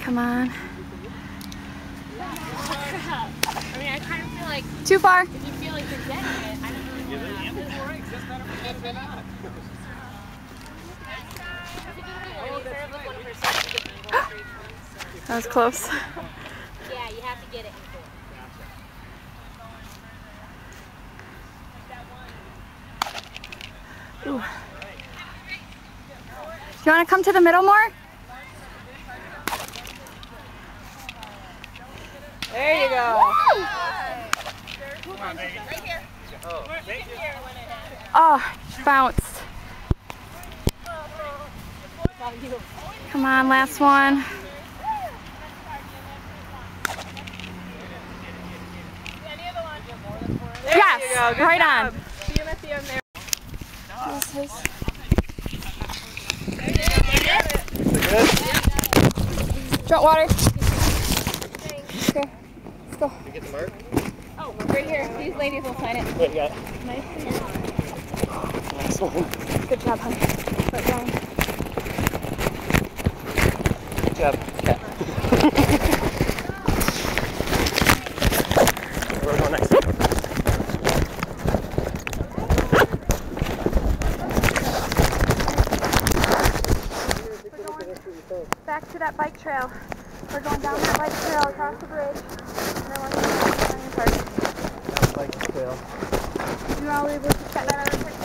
Come on. I mean, I kind of feel like too far. if you feel like you're getting it, I don't really want to. That was close. Yeah, you have to get it. Ooh. Do you want to come to the middle more? There you go. Right here. Oh, bounced. Come on, last one. Yes, There you go. Good right job. on. See you at the end there. Drink water. Okay, let's go. You get the mark? Oh, right here. These ladies will sign it. What you got? Nice one. Good job, honey. Put it down. Good job. Yeah. We're going next. Back to that bike trail. We're going down that bike trail across the bridge. And then we're going to the park. Bike trail. You were all able to get that other picture.